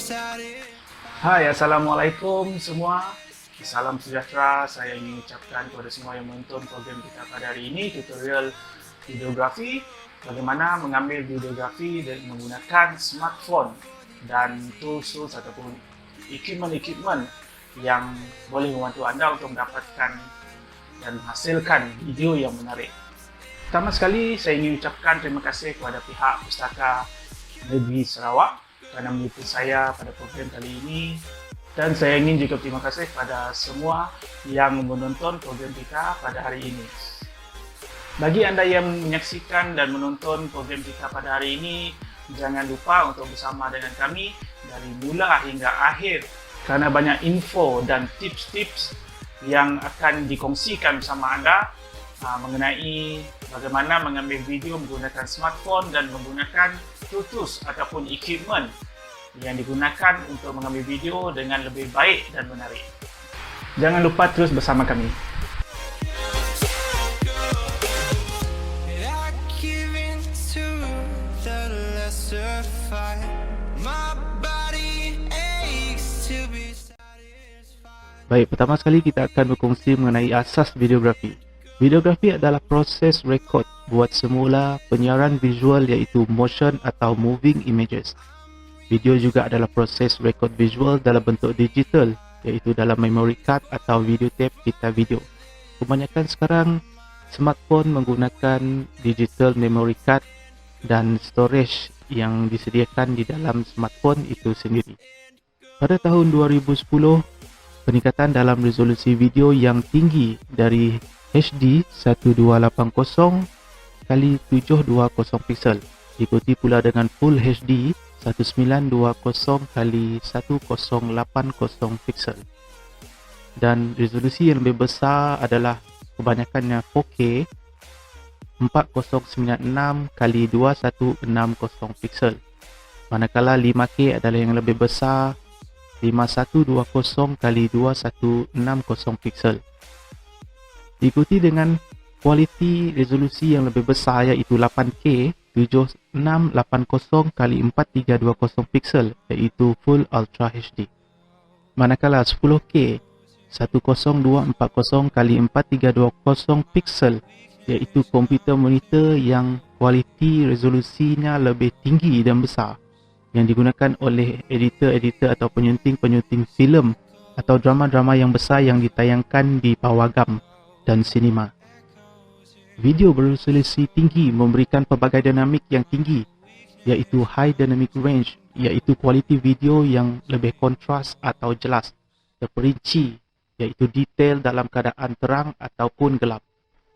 Hai, Assalamualaikum semua. Salam sejahtera. Saya ingin ucapkan kepada semua yang menonton program kita pada hari ini, tutorial videografi, bagaimana mengambil videografi dengan menggunakan smartphone dan tools ataupun equipment yang boleh membantu anda untuk mendapatkan dan menghasilkan video yang menarik. Pertama sekali, saya ingin ucapkan terima kasih kepada pihak Pustaka Negeri Sarawak kerana meliput saya pada program kali ini, dan saya ingin juga terima kasih kepada semua yang menonton program kita pada hari ini. Bagi anda yang menyaksikan dan menonton program kita pada hari ini, jangan lupa untuk bersama dengan kami dari mula hingga akhir kerana banyak info dan tips-tips yang akan dikongsikan bersama anda mengenai bagaimana mengambil video menggunakan smartphone dan menggunakan tools ataupun equipment yang digunakan untuk mengambil video dengan lebih baik dan menarik. Jangan lupa terus bersama kami. Baik, pertama sekali kita akan berkongsi mengenai asas videografi. Videografi adalah proses rekod buat semula penyiaran visual iaitu motion atau moving images. Video juga adalah proses rekod visual dalam bentuk digital iaitu dalam memory card atau videotape pita video. Kebanyakan sekarang smartphone menggunakan digital memory card dan storage yang disediakan di dalam smartphone itu sendiri. Pada tahun 2010, peningkatan dalam resolusi video yang tinggi dari HD 1280 kali 720 pixel diikuti pula dengan Full HD 1920 kali 1080 pixel, dan resolusi yang lebih besar adalah kebanyakannya 4K 4096 kali 2160 pixel, manakala 5K adalah yang lebih besar 5120 kali 2160 pixel. Diikuti dengan kualiti resolusi yang lebih besar iaitu 8K 7680 kali 4320 pixel iaitu Full Ultra HD. Manakala 10K 10240 kali 4320 pixel iaitu komputer monitor yang kualiti resolusinya lebih tinggi dan besar yang digunakan oleh editor-editor atau penyunting-penyunting filem atau drama-drama yang besar yang ditayangkan di pawagam dan sinema. Video beresolusi tinggi memberikan pelbagai dinamik yang tinggi iaitu high dynamic range iaitu kualiti video yang lebih kontras atau jelas, terperinci iaitu detail dalam keadaan terang ataupun gelap.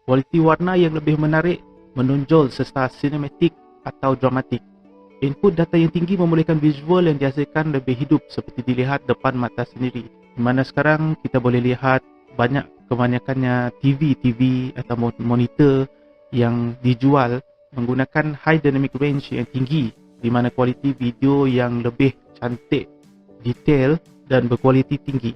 Kualiti warna yang lebih menarik, menonjol serta sinematik atau dramatik. Input data yang tinggi membolehkan visual yang dihasilkan lebih hidup seperti dilihat depan mata sendiri. Di mana sekarang kita boleh lihat kebanyakannya TV atau monitor yang dijual menggunakan high dynamic range yang tinggi, di mana kualiti video yang lebih cantik, detail dan berkualiti tinggi.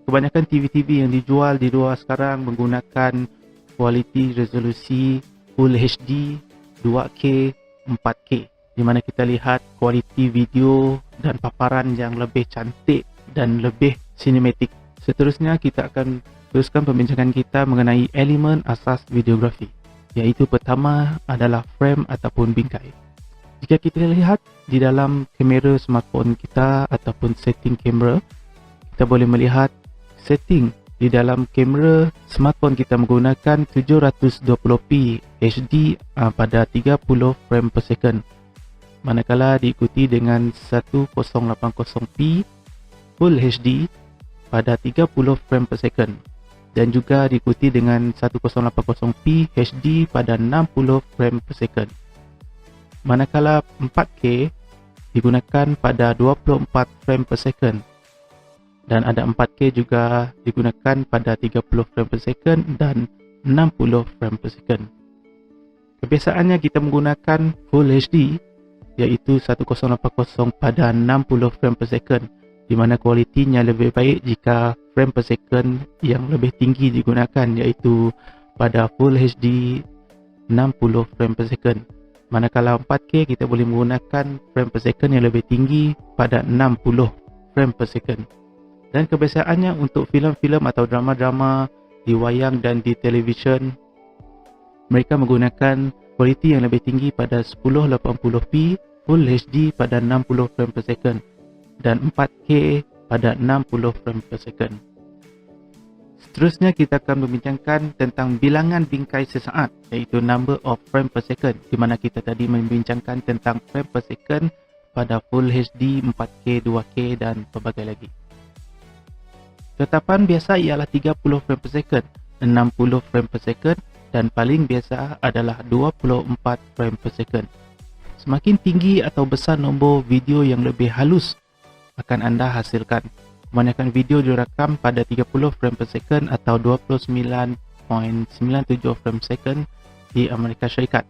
Kebanyakan TV yang dijual di luar sekarang menggunakan kualiti resolusi Full HD, 2K, 4K, di mana kita lihat kualiti video dan paparan yang lebih cantik dan lebih sinematik. Seterusnya kita akan teruskan pembincangan kita mengenai elemen asas videografi, iaitu pertama adalah frame ataupun bingkai. Jika kita lihat di dalam kamera smartphone kita ataupun setting kamera, kita boleh melihat setting di dalam kamera smartphone kita menggunakan 720p HD pada 30 frame per second, manakala diikuti dengan 1080p Full HD pada 30 frame per second, dan juga diikuti dengan 1080p HD pada 60 frame per second. Manakala 4K digunakan pada 24 frame per second, dan ada 4K juga digunakan pada 30 frame per second dan 60 frame per second. Kebiasaannya kita menggunakan Full HD iaitu 1080 pada 60 frame per second, di mana kualitinya lebih baik jika frame per second yang lebih tinggi digunakan iaitu pada Full HD 60 frame per second. Manakala 4K kita boleh menggunakan frame per second yang lebih tinggi pada 60 frame per second. Dan kebiasaannya untuk filem-filem atau drama-drama di wayang dan di televisyen, mereka menggunakan kualiti yang lebih tinggi pada 1080p Full HD pada 60 frame per second dan 4K pada 60 frame per second. Seterusnya kita akan membincangkan tentang bilangan bingkai sesaat, iaitu number of frame per second, di mana kita tadi membincangkan tentang frame per second pada Full HD, 4K, 2K dan pelbagai lagi. Tetapan biasa ialah 30 frame per second, 60 frame per second dan paling biasa adalah 24 frame per second. Semakin tinggi atau besar nombor video yang lebih halus akan anda hasilkan. Kebanyakan video direkam pada 30 frame per second atau 29.97 frame per second di Amerika Syarikat.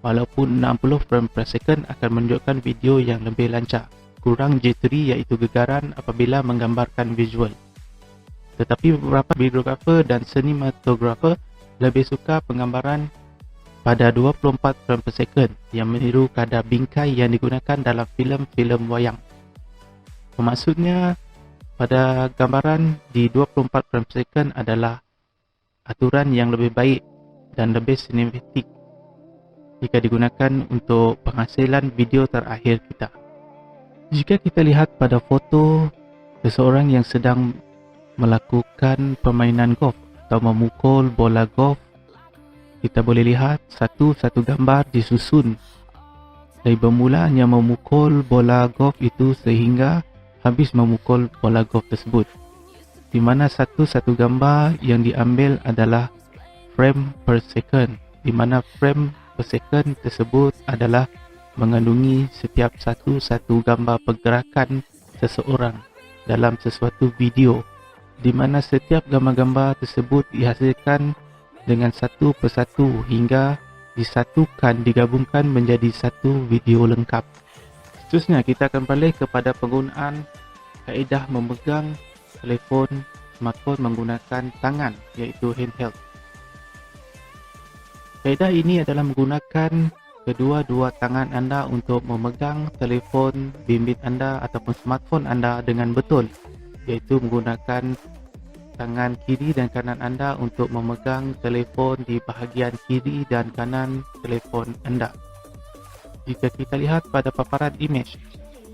Walaupun 60 frame per second akan menunjukkan video yang lebih lancar, kurang jittery iaitu gegaran apabila menggambarkan visual. Tetapi beberapa videographer dan cinematographer lebih suka penggambaran pada 24 frame per second yang meniru kadar bingkai yang digunakan dalam filem-filem wayang. Maksudnya, pada gambaran di 24 frame per second adalah aturan yang lebih baik dan lebih sinematik jika digunakan untuk penghasilan video terakhir kita. Jika kita lihat pada foto seseorang yang sedang melakukan permainan golf atau memukul bola golf, kita boleh lihat satu gambar disusun dari bermulanya memukul bola golf itu sehingga habis memukul bola golf tersebut, di mana satu gambar yang diambil adalah frame per second, di mana frame per second tersebut adalah mengandungi setiap satu gambar pergerakan seseorang dalam sesuatu video, di mana setiap gambar-gambar tersebut dihasilkan dengan satu persatu hingga disatukan, digabungkan menjadi satu video lengkap. Seterusnya kita akan balik kepada penggunaan kaedah memegang telefon smartphone menggunakan tangan, iaitu handheld. Kaedah ini adalah menggunakan kedua-dua tangan anda untuk memegang telefon bimbit anda ataupun smartphone anda dengan betul, iaitu menggunakan tangan kiri dan kanan anda untuk memegang telefon di bahagian kiri dan kanan telefon anda. Jika kita lihat pada paparan imej,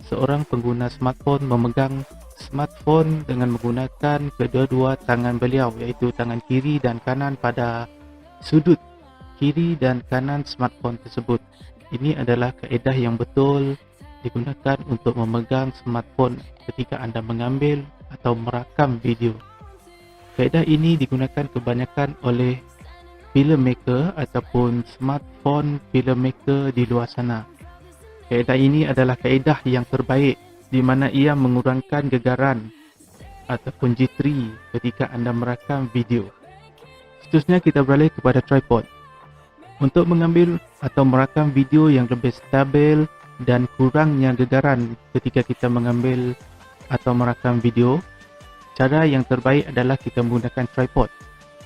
seorang pengguna smartphone memegang smartphone dengan menggunakan kedua-dua tangan beliau, iaitu tangan kiri dan kanan pada sudut kiri dan kanan smartphone tersebut. Ini adalah kaedah yang betul digunakan untuk memegang smartphone ketika anda mengambil atau merakam video. Kaedah ini digunakan kebanyakan oleh filmmaker ataupun smartphone filmmaker di luar sana. Kaedah ini adalah kaedah yang terbaik di mana ia mengurangkan gegaran ataupun jittery ketika anda merakam video. Seterusnya kita beralih kepada tripod. Untuk mengambil atau merakam video yang lebih stabil dan kurangnya gegaran ketika kita mengambil atau merakam video, cara yang terbaik adalah kita menggunakan tripod,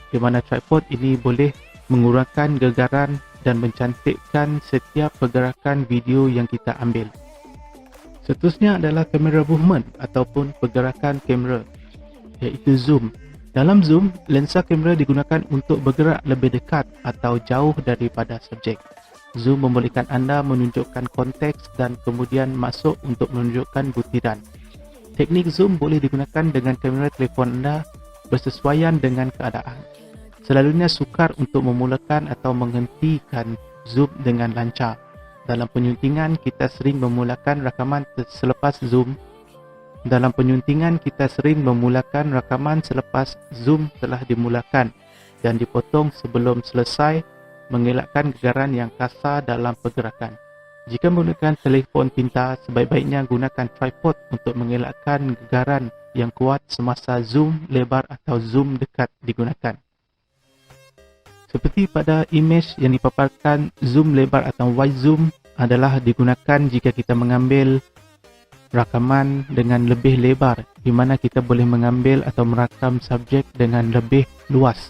di mana tripod ini boleh mengurangkan gegaran dan mencantikkan setiap pergerakan video yang kita ambil. Seterusnya adalah kamera movement ataupun pergerakan kamera, iaitu zoom. Dalam zoom, lensa kamera digunakan untuk bergerak lebih dekat atau jauh daripada subjek. Zoom membolehkan anda menunjukkan konteks dan kemudian masuk untuk menunjukkan butiran. Teknik zoom boleh digunakan dengan kamera telefon anda bersesuaian dengan keadaan. Selalunya sukar untuk memulakan atau menghentikan zoom dengan lancar. Dalam penyuntingan, kita sering memulakan rakaman selepas zoom. selepas zoom telah dimulakan dan dipotong sebelum selesai, mengelakkan gegaran yang kasar dalam pergerakan. Jika menggunakan telefon pintar, sebaik-baiknya gunakan tripod untuk mengelakkan gegaran yang kuat semasa zoom lebar atau zoom dekat digunakan. Seperti pada imej yang dipaparkan, zoom lebar atau wide zoom adalah digunakan jika kita mengambil rakaman dengan lebih lebar, di mana kita boleh mengambil atau merakam subjek dengan lebih luas.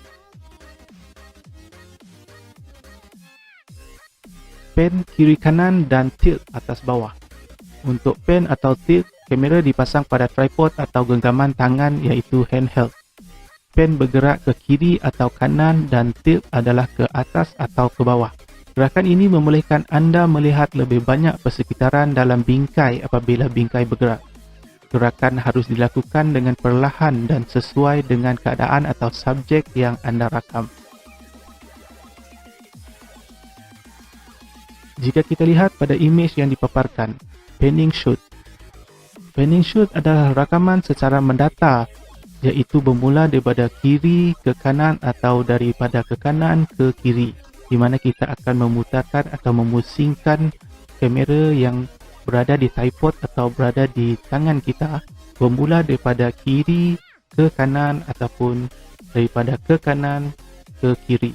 pan kiri kanan dan tilt atas bawah. Untuk pan atau tilt, kamera dipasang pada tripod atau genggaman tangan iaitu handheld. Pan bergerak ke kiri atau kanan dan tilt adalah ke atas atau ke bawah. Gerakan ini membolehkan anda melihat lebih banyak persekitaran dalam bingkai apabila bingkai bergerak. Gerakan harus dilakukan dengan perlahan dan sesuai dengan keadaan atau subjek yang anda rakam. Jika kita lihat pada imej yang dipaparkan, panning shoot. Panning shoot adalah rakaman secara mendata, iaitu bermula daripada kiri ke kanan atau daripada ke kanan ke kiri, di mana kita akan memutarkan atau memusingkan kamera yang berada di tripod atau berada di tangan kita bermula daripada kiri ke kanan ataupun daripada ke kanan ke kiri.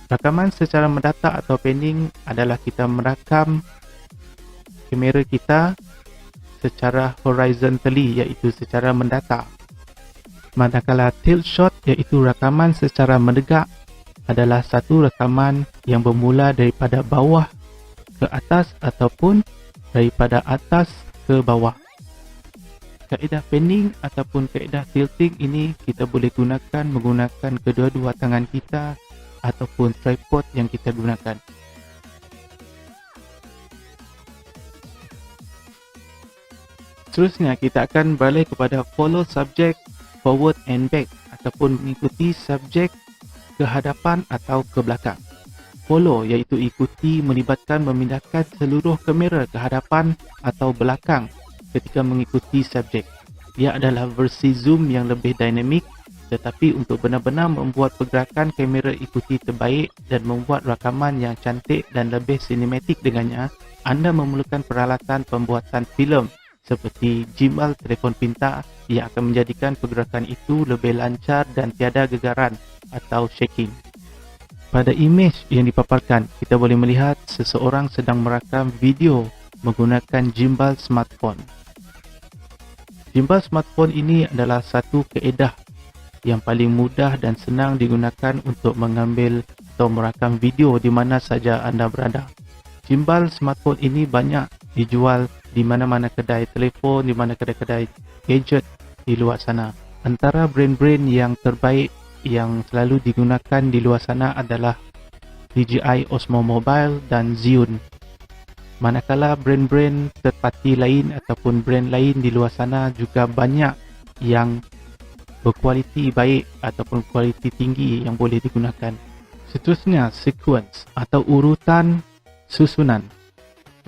Rakaman secara mendata atau panning adalah kita merakam kamera kita secara horizontally, iaitu secara mendata. Manakala tilt shot, iaitu rakaman secara menegak, adalah satu rakaman yang bermula daripada bawah ke atas ataupun daripada atas ke bawah. Kaedah panning ataupun kaedah tilting ini kita boleh gunakan menggunakan kedua-dua tangan kita ataupun tripod yang kita gunakan. Seterusnya kita akan balik kepada follow subject forward and back ataupun mengikuti subjek ke hadapan atau ke belakang. Follow iaitu ikuti melibatkan memindahkan seluruh kamera ke hadapan atau belakang ketika mengikuti subjek. Ia adalah versi zoom yang lebih dinamik, tetapi untuk benar-benar membuat pergerakan kamera ikuti terbaik dan membuat rakaman yang cantik dan lebih sinematik dengannya, anda memerlukan peralatan pembuatan filem seperti gimbal telefon pintar yang akan menjadikan pergerakan itu lebih lancar dan tiada gegaran atau shaking. Pada imej yang dipaparkan, kita boleh melihat seseorang sedang merakam video menggunakan gimbal smartphone. Gimbal smartphone ini adalah satu kaedah yang paling mudah dan senang digunakan untuk mengambil atau merakam video di mana saja anda berada. Gimbal smartphone ini banyak dijual di mana-mana kedai telefon, di mana kedai-kedai gadget di luar sana. Antara brand-brand yang terbaik yang selalu digunakan di luar sana adalah DJI Osmo Mobile dan Zhiyun. Manakala brand-brand third party lain ataupun brand lain di luar sana juga banyak yang berkualiti baik ataupun kualiti tinggi yang boleh digunakan. Seterusnya, sequence atau urutan susunan.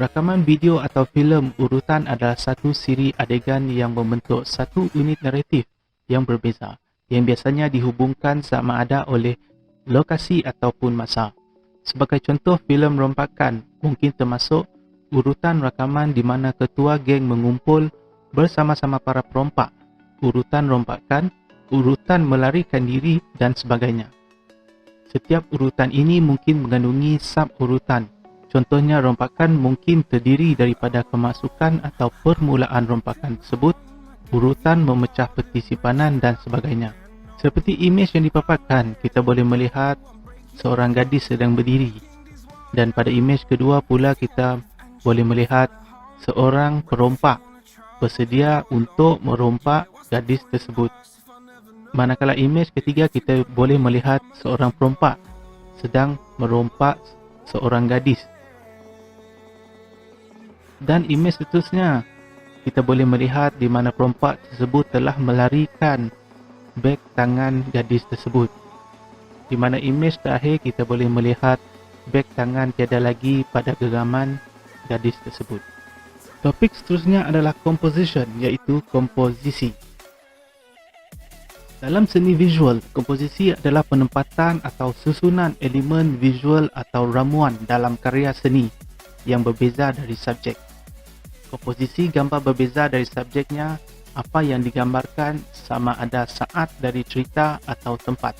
Rakaman video atau filem urutan adalah satu siri adegan yang membentuk satu unit naratif yang berbeza, yang biasanya dihubungkan sama ada oleh lokasi ataupun masa. Sebagai contoh, filem rompakan mungkin termasuk urutan rakaman di mana ketua geng mengumpul bersama-sama para perompak, urutan rompakan, urutan melarikan diri dan sebagainya. Setiap urutan ini mungkin mengandungi sub-urutan. Contohnya, rompakan mungkin terdiri daripada kemasukan atau permulaan rompakan tersebut, urutan memecah peti simpanan dan sebagainya. Seperti imej yang dipaparkan, kita boleh melihat seorang gadis sedang berdiri. Dan pada imej kedua pula kita boleh melihat seorang perompak bersedia untuk merompak gadis tersebut. Manakala imej ketiga kita boleh melihat seorang perompak sedang merompak seorang gadis. Dan imej seterusnya kita boleh melihat di mana perompak tersebut telah melarikan beg tangan gadis tersebut. Di mana imej terakhir kita boleh melihat beg tangan tiada lagi pada genggaman gadis tersebut. Topik seterusnya adalah composition, iaitu komposisi. Dalam seni visual, komposisi adalah penempatan atau susunan elemen visual atau ramuan dalam karya seni yang berbeza dari subjek. Komposisi gambar berbeza dari subjeknya, apa yang digambarkan sama ada saat dari cerita atau tempat.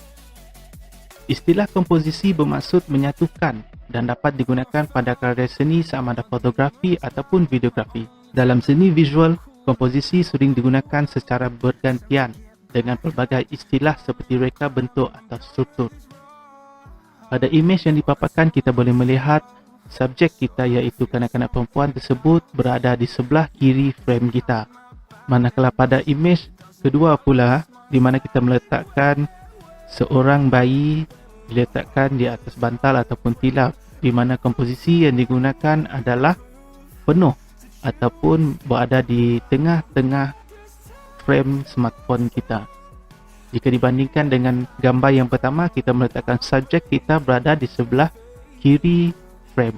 Istilah komposisi bermaksud menyatukan dan dapat digunakan pada karya seni sama ada fotografi ataupun videografi. Dalam seni visual, komposisi sering digunakan secara bergantian dengan pelbagai istilah seperti reka bentuk atau struktur. Pada imej yang dipaparkan kita boleh melihat subjek kita iaitu kanak-kanak perempuan tersebut berada di sebelah kiri frame kita. Manakala pada imej kedua pula, di mana kita meletakkan seorang bayi diletakkan di atas bantal ataupun tilap, di mana komposisi yang digunakan adalah penuh ataupun berada di tengah-tengah frame smartphone kita. Jika dibandingkan dengan gambar yang pertama, kita meletakkan subjek kita berada di sebelah kiri frame.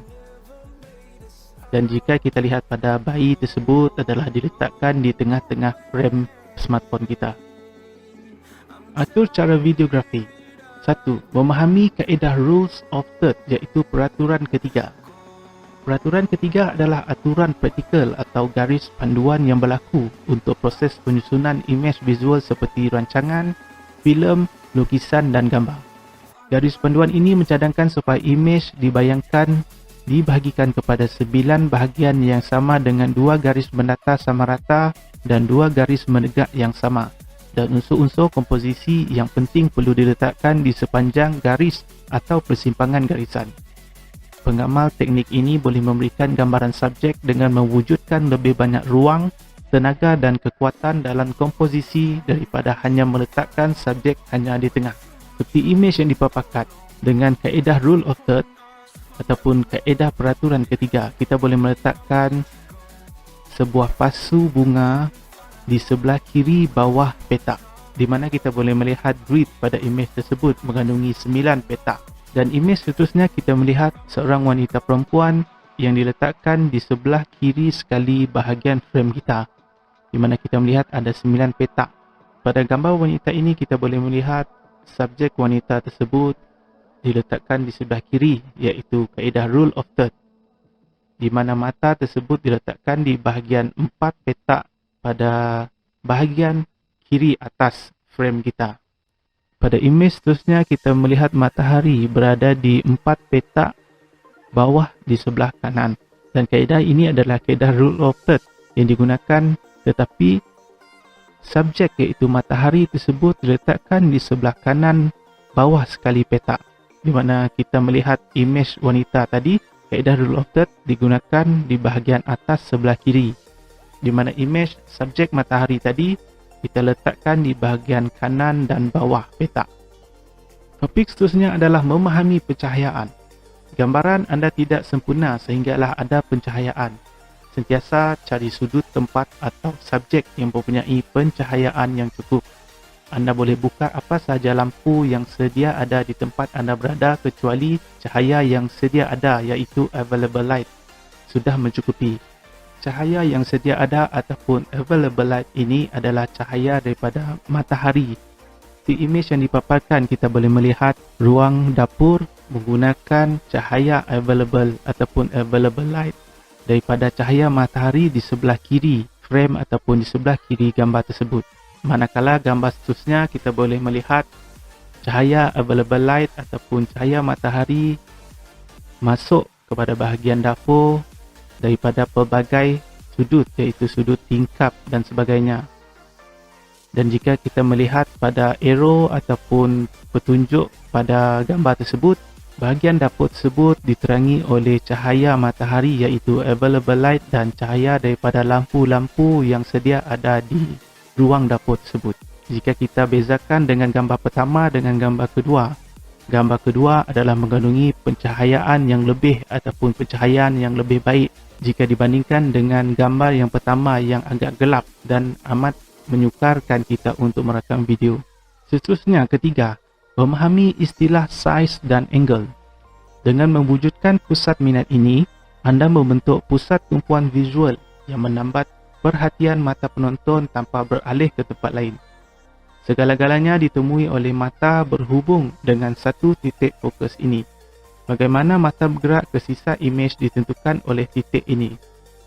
Dan jika kita lihat pada bayi tersebut adalah diletakkan di tengah-tengah frame smartphone kita. Atur cara videografi. 1. Memahami kaedah rules of third, iaitu peraturan ketiga. Peraturan ketiga adalah aturan praktikal atau garis panduan yang berlaku untuk proses penyusunan imej visual seperti rancangan, filem, lukisan dan gambar. Garis panduan ini mencadangkan supaya imej dibahagikan kepada 9 bahagian yang sama dengan 2 garis mendatar sama rata dan 2 garis menegak yang sama. Dan unsur-unsur komposisi yang penting perlu diletakkan di sepanjang garis atau persimpangan garisan. Pengamal teknik ini boleh memberikan gambaran subjek dengan mewujudkan lebih banyak ruang, tenaga dan kekuatan dalam komposisi daripada hanya meletakkan subjek hanya di tengah. Seperti imej yang dipaparkan dengan kaedah rule of third ataupun kaedah peraturan ketiga, kita boleh meletakkan sebuah pasu bunga di sebelah kiri bawah petak, di mana kita boleh melihat grid pada imej tersebut mengandungi 9 petak. Dan imej seterusnya kita melihat seorang wanita perempuan yang diletakkan di sebelah kiri sekali bahagian frame kita, di mana kita melihat ada 9 petak. Pada gambar wanita ini kita boleh melihat subjek wanita tersebut diletakkan di sebelah kiri, iaitu kaedah rule of third, di mana mata tersebut diletakkan di bahagian 4 petak pada bahagian kiri atas frame kita. Pada imej seterusnya kita melihat matahari berada di 4 petak bawah di sebelah kanan, dan kaedah ini adalah kaedah rule of third yang digunakan, tetapi subjek iaitu matahari tersebut diletakkan di sebelah kanan bawah sekali petak, di mana kita melihat imej wanita tadi, kaedah rule of third digunakan di bahagian atas sebelah kiri, di mana imej subjek matahari tadi kita letakkan di bahagian kanan dan bawah petak. Topik seterusnya adalah memahami pencahayaan. Gambaran anda tidak sempurna sehinggalah ada pencahayaan. Sentiasa cari sudut tempat atau subjek yang mempunyai pencahayaan yang cukup. Anda boleh buka apa sahaja lampu yang sedia ada di tempat anda berada kecuali cahaya yang sedia ada, iaitu available light, sudah mencukupi. Cahaya yang sedia ada ataupun available light ini adalah cahaya daripada matahari. Di imej yang dipaparkan kita boleh melihat ruang dapur menggunakan cahaya available ataupun available light daripada cahaya matahari di sebelah kiri frame ataupun di sebelah kiri gambar tersebut. Manakala gambar seterusnya kita boleh melihat cahaya available light ataupun cahaya matahari masuk kepada bahagian dapur daripada pelbagai sudut, iaitu sudut tingkap dan sebagainya. Dan jika kita melihat pada arrow ataupun petunjuk pada gambar tersebut, bahagian dapur tersebut diterangi oleh cahaya matahari, iaitu available light, dan cahaya daripada lampu-lampu yang sedia ada di ruang dapur tersebut. Jika kita bezakan dengan gambar pertama dengan gambar kedua adalah mengandungi pencahayaan yang lebih ataupun pencahayaan yang lebih baik jika dibandingkan dengan gambar yang pertama yang agak gelap dan amat menyukarkan kita untuk merakam video. Seterusnya, ketiga, memahami istilah size dan angle. Dengan mewujudkan pusat minat ini, anda membentuk pusat tumpuan visual yang menambat perhatian mata penonton tanpa beralih ke tempat lain. Segala-galanya ditemui oleh mata berhubung dengan satu titik fokus ini. Bagaimana mata bergerak ke sisa imej ditentukan oleh titik ini.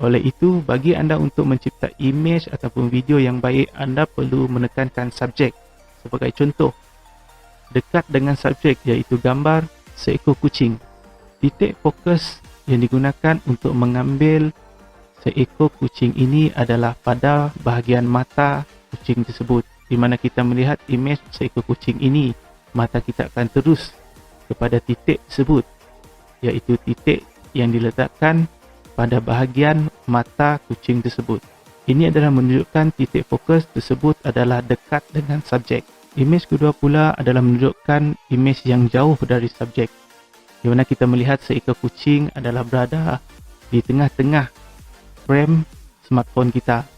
Oleh itu, bagi anda untuk mencipta imej ataupun video yang baik, anda perlu menekankan subjek. Sebagai contoh, dekat dengan subjek iaitu gambar seekor kucing. Titik fokus yang digunakan untuk mengambil seekor kucing ini adalah pada bahagian mata kucing tersebut. Di mana kita melihat imej seekor kucing ini, mata kita akan terus kepada titik tersebut, iaitu titik yang diletakkan pada bahagian mata kucing tersebut. Ini adalah menunjukkan titik fokus tersebut adalah dekat dengan subjek. Imej kedua pula adalah menunjukkan imej yang jauh dari subjek, di mana kita melihat seekor kucing adalah berada di tengah-tengah frame smartphone kita.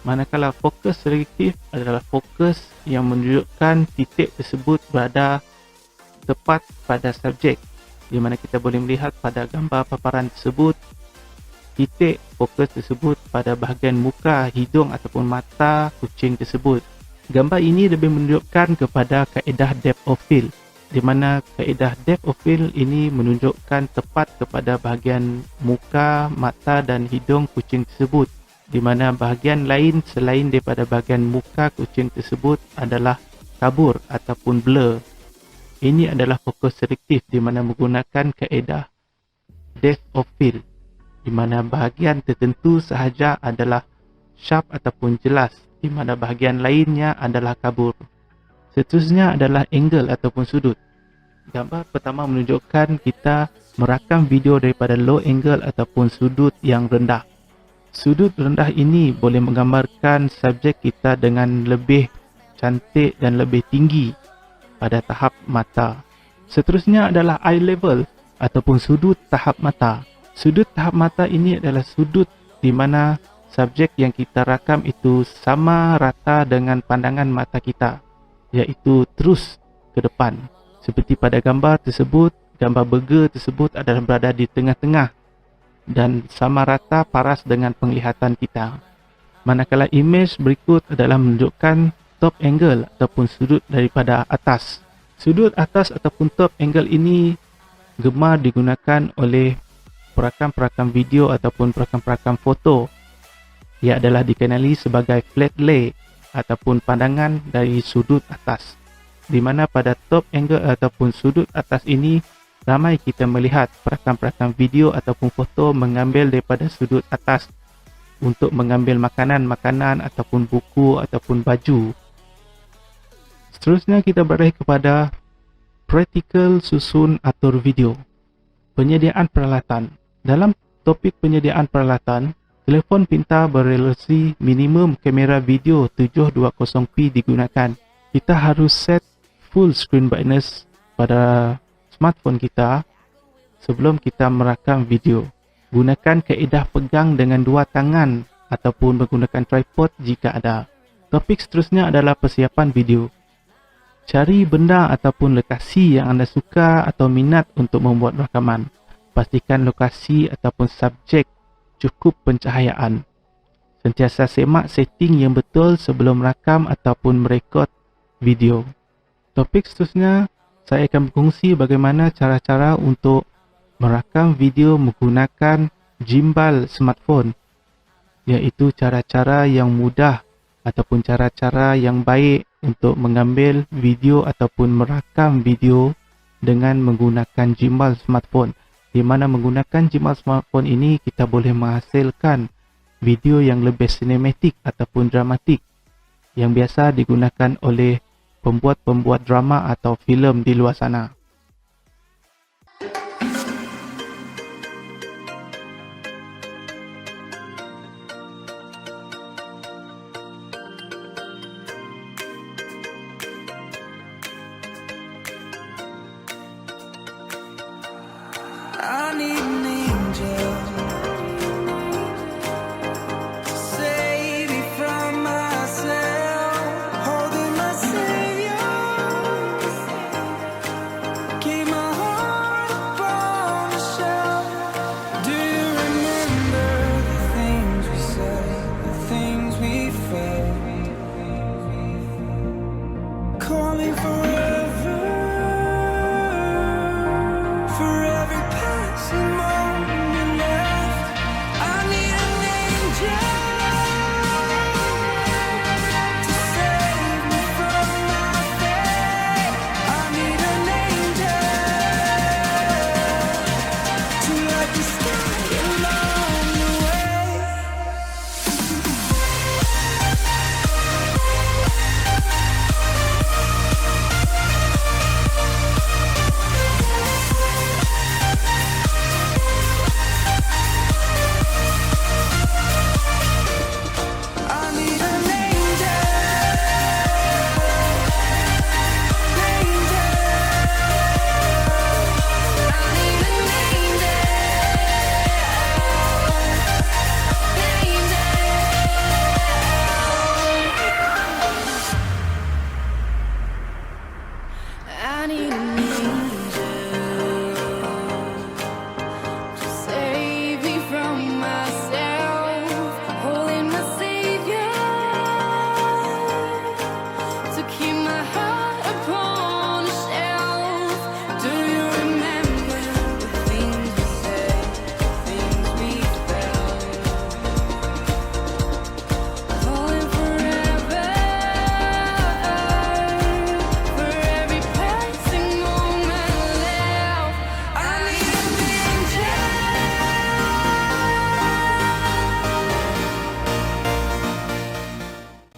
Manakala fokus selektif adalah fokus yang menunjukkan titik tersebut berada tepat pada subjek, di mana kita boleh melihat pada gambar paparan tersebut titik fokus tersebut pada bahagian muka, hidung ataupun mata kucing tersebut. Gambar ini lebih menunjukkan kepada kaedah depth of field, di mana kaedah depth of field ini menunjukkan tepat kepada bahagian muka, mata dan hidung kucing tersebut, di mana bahagian lain selain daripada bahagian muka kucing tersebut adalah kabur ataupun blur. Ini adalah fokus selektif di mana menggunakan kaedah depth of field, di mana bahagian tertentu sahaja adalah sharp ataupun jelas, di mana bahagian lainnya adalah kabur. Seterusnya adalah angle ataupun sudut. Gambar pertama menunjukkan kita merakam video daripada low angle ataupun sudut yang rendah. Sudut rendah ini boleh menggambarkan subjek kita dengan lebih cantik dan lebih tinggi pada tahap mata. Seterusnya adalah eye level ataupun sudut tahap mata. Sudut tahap mata ini adalah sudut di mana subjek yang kita rakam itu sama rata dengan pandangan mata kita, iaitu terus ke depan. Seperti pada gambar tersebut, gambar burger tersebut adalah berada di tengah-tengah dan sama rata paras dengan penglihatan kita. Manakala imej berikut adalah menunjukkan top angle ataupun sudut daripada atas. Sudut atas ataupun top angle ini gemar digunakan oleh perakam-perakam video ataupun perakam-perakam foto. Ia adalah dikenali sebagai flat lay ataupun pandangan dari sudut atas, di mana pada top angle ataupun sudut atas ini ramai kita melihat perakam-perakam video ataupun foto mengambil daripada sudut atas untuk mengambil makanan-makanan ataupun buku ataupun baju. Seterusnya kita beralih kepada practical susun atur video. Penyediaan peralatan. Dalam topik penyediaan peralatan, telefon pintar berresolusi minimum kamera video 720p digunakan. Kita harus set full screen brightness pada smartphone kita sebelum kita merakam video. Gunakan kaedah pegang dengan dua tangan ataupun menggunakan tripod jika ada. Topik seterusnya adalah persiapan video. Cari benda ataupun lokasi yang anda suka atau minat untuk membuat rakaman. Pastikan lokasi ataupun subjek cukup pencahayaan. Sentiasa semak setting yang betul sebelum rakam ataupun merekod video. Topik seterusnya, saya akan berkongsi bagaimana cara-cara untuk merakam video menggunakan gimbal smartphone, iaitu cara-cara yang mudah ataupun cara-cara yang baik untuk mengambil video ataupun merakam video dengan menggunakan gimbal smartphone, di mana menggunakan gimbal smartphone ini kita boleh menghasilkan video yang lebih sinematik ataupun dramatik yang biasa digunakan oleh pembuat-pembuat drama atau filem di luar sana. I need an angel to save me from myself, holding my savior.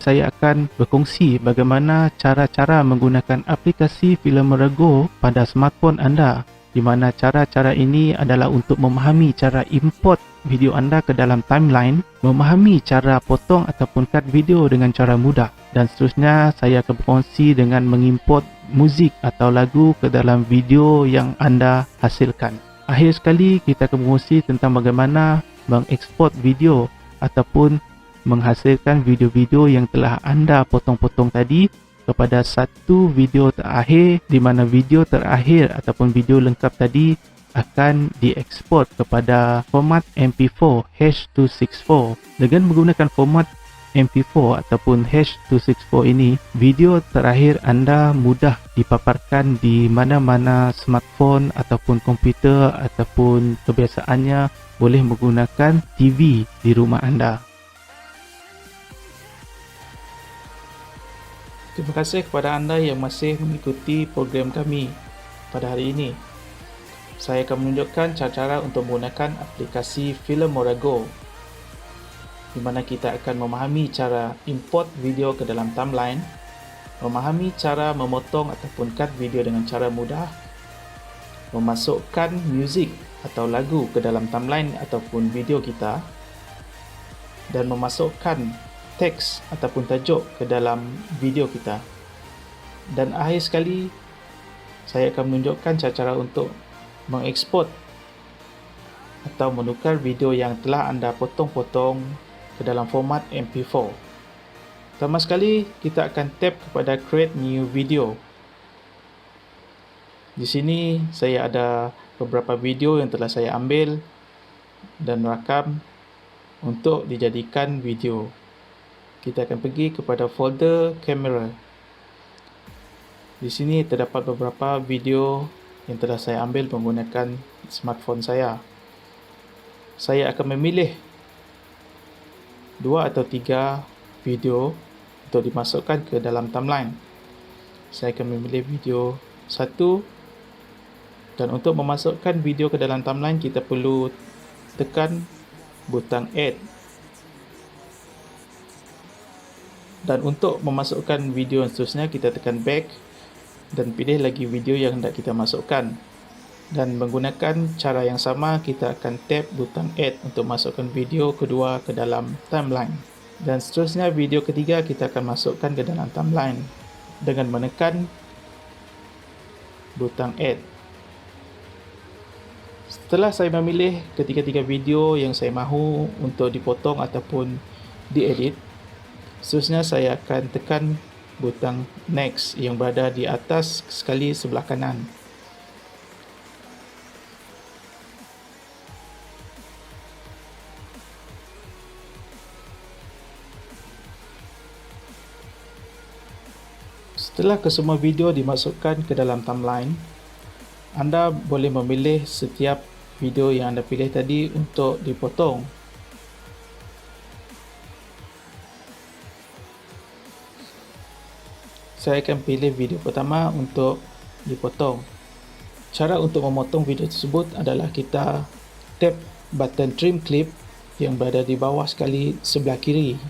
saya akan berkongsi bagaimana cara-cara menggunakan aplikasi Filmora Go pada smartphone anda, di mana cara-cara ini adalah untuk memahami cara import video anda ke dalam timeline, memahami cara potong ataupun cut video dengan cara mudah, dan seterusnya saya akan berkongsi dengan mengimport muzik atau lagu ke dalam video yang anda hasilkan. Akhir sekali, kita akan berkongsi tentang bagaimana mengeksport video ataupun menghasilkan video-video yang telah anda potong-potong tadi kepada satu video terakhir, di mana video terakhir ataupun video lengkap tadi akan diekspor kepada format MP4 H.264. Dengan menggunakan format MP4 ataupun H.264 ini, video terakhir anda mudah dipaparkan di mana-mana smartphone ataupun komputer, ataupun kebiasaannya boleh menggunakan TV di rumah anda. Terima kasih kepada anda yang masih mengikuti program kami pada hari ini. Saya akan menunjukkan cara-cara untuk menggunakan aplikasi Filmora Go, di mana kita akan memahami cara import video ke dalam timeline, memahami cara memotong ataupun cut video dengan cara mudah, memasukkan muzik atau lagu ke dalam timeline ataupun video kita, dan memasukkan teks ataupun tajuk ke dalam video kita. Dan akhir sekali, saya akan menunjukkan cara-cara untuk mengeksport atau menukar video yang telah anda potong-potong ke dalam format MP4. Pertama sekali, kita akan tap kepada Create New Video. Di sini saya ada beberapa video yang telah saya ambil dan rakam untuk dijadikan video. Kita akan pergi kepada folder kamera. Di sini terdapat beberapa video yang telah saya ambil menggunakan smartphone saya. Saya akan memilih 2 atau 3 video untuk dimasukkan ke dalam timeline. Saya akan memilih video 1, dan untuk memasukkan video ke dalam timeline kita perlu tekan butang add. Dan untuk memasukkan video yang seterusnya, kita tekan back dan pilih lagi video yang hendak kita masukkan. Dan menggunakan cara yang sama, kita akan tap butang add untuk masukkan video kedua ke dalam timeline. Dan seterusnya video ketiga kita akan masukkan ke dalam timeline dengan menekan butang add. Setelah saya memilih ketiga-tiga video yang saya mahu untuk dipotong ataupun diedit, seterusnya saya akan tekan butang next yang berada di atas sekali sebelah kanan. Setelah kesemua video dimasukkan ke dalam timeline, anda boleh memilih setiap video yang anda pilih tadi untuk dipotong. Saya akan pilih video pertama untuk dipotong. Cara untuk memotong video tersebut adalah kita tap button trim clip yang berada di bawah sekali sebelah kiri.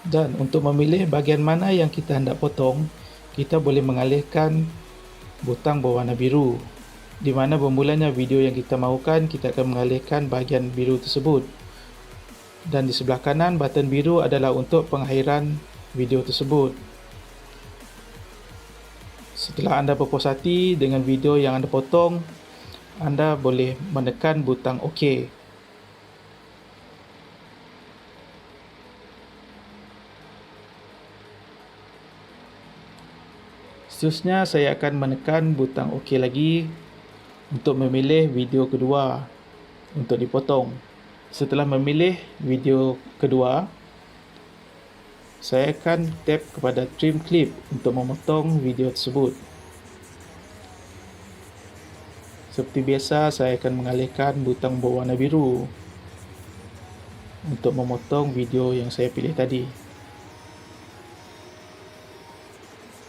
Dan untuk memilih bahagian mana yang kita hendak potong, kita boleh mengalihkan butang berwarna biru, di mana bermulanya video yang kita mahukan, kita akan mengalihkan bahagian biru tersebut. Dan di sebelah kanan, button biru adalah untuk pengakhiran video tersebut. Setelah anda berpuas hati dengan video yang anda potong, anda boleh menekan butang OK. Seterusnya saya akan menekan butang OK lagi untuk memilih video kedua untuk dipotong. Setelah memilih video kedua, saya akan tap kepada trim clip untuk memotong video tersebut. Seperti biasa, saya akan mengalihkan butang berwarna biru untuk memotong video yang saya pilih tadi.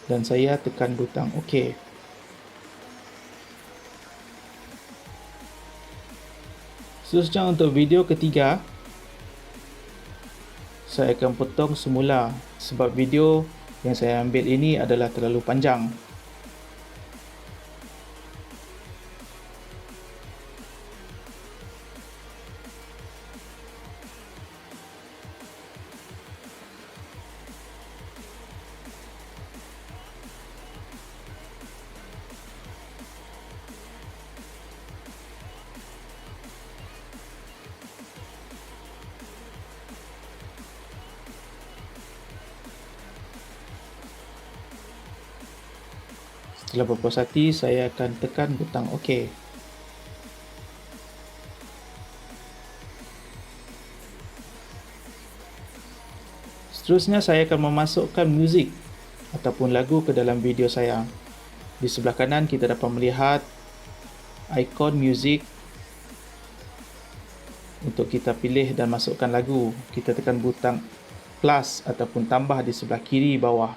Dan saya tekan butang OK. Seterusnya untuk video ketiga, saya akan potong semula sebab video yang saya ambil ini adalah terlalu panjang. Setelah berpuas hati, saya akan tekan butang OK. Seterusnya, saya akan memasukkan muzik ataupun lagu ke dalam video saya. Di sebelah kanan, kita dapat melihat ikon muzik untuk kita pilih dan masukkan lagu. Kita tekan butang plus ataupun tambah di sebelah kiri bawah.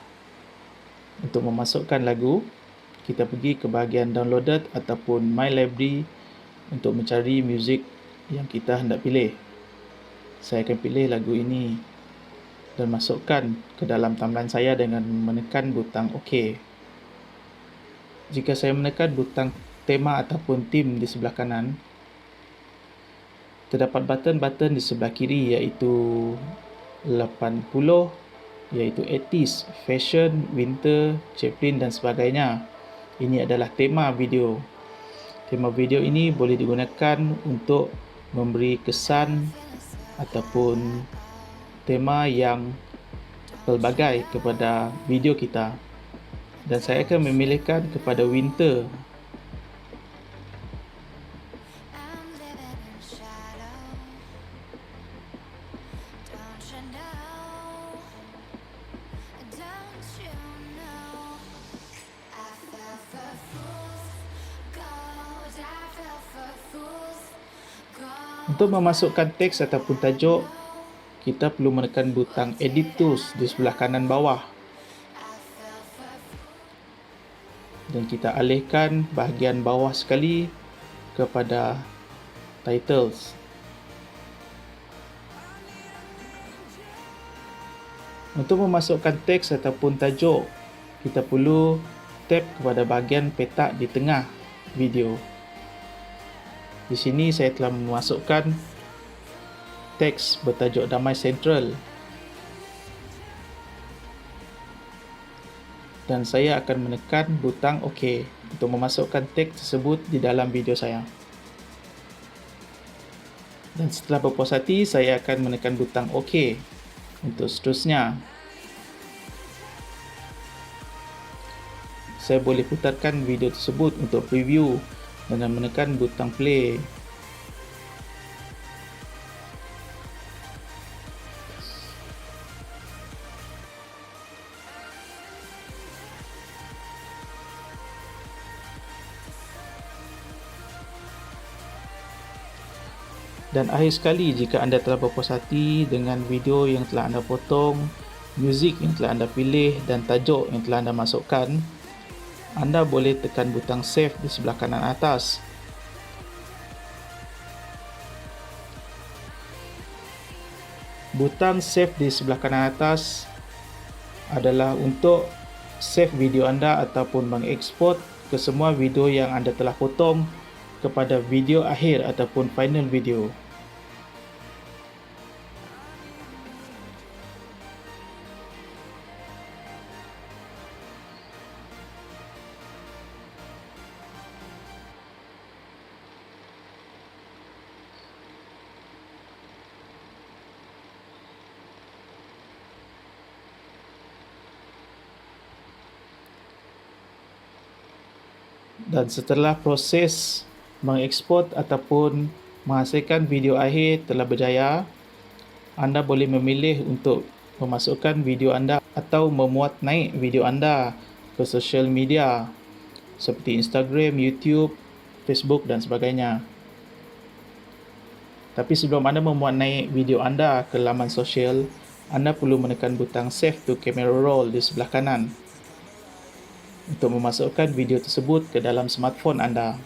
Untuk memasukkan lagu, kita pergi ke bahagian downloaded ataupun my library untuk mencari muzik yang kita hendak pilih. Saya akan pilih lagu ini dan masukkan ke dalam timeline saya dengan menekan butang OK. Jika saya menekan butang tema ataupun theme di sebelah kanan, terdapat button-button di sebelah kiri iaitu 80, iaitu 80s, fashion, winter, Chaplin dan sebagainya. Ini adalah tema video. Tema video ini boleh digunakan untuk memberi kesan ataupun tema yang pelbagai kepada video kita. Dan saya akan memilihkan kepada winter. Untuk memasukkan teks ataupun tajuk, kita perlu menekan butang Edit Tools di sebelah kanan bawah. Dan kita alihkan bahagian bawah sekali kepada Titles. Untuk memasukkan teks ataupun tajuk, kita perlu tap kepada bahagian petak di tengah video. Di sini saya telah memasukkan teks bertajuk Damai Sentral. Dan saya akan menekan butang OK untuk memasukkan teks tersebut di dalam video saya. Dan setelah berpuas hati, saya akan menekan butang OK untuk seterusnya. Saya boleh putarkan video tersebut untuk preview dengan menekan butang play. Dan akhir sekali, jika anda telah berpuas hati dengan video yang telah anda potong, muzik yang telah anda pilih dan tajuk yang telah anda masukkan, anda boleh tekan butang save di sebelah kanan atas. Butang save di sebelah kanan atas adalah untuk save video anda ataupun mengeksport ke semua video yang anda telah potong kepada video akhir ataupun final video. Dan setelah proses mengeksport ataupun menghasilkan video akhir telah berjaya, anda boleh memilih untuk memasukkan video anda atau memuat naik video anda ke social media seperti Instagram, YouTube, Facebook dan sebagainya. Tapi sebelum anda memuat naik video anda ke laman sosial, anda perlu menekan butang Save to Camera Roll di sebelah kanan untuk memasukkan video tersebut ke dalam smartphone anda.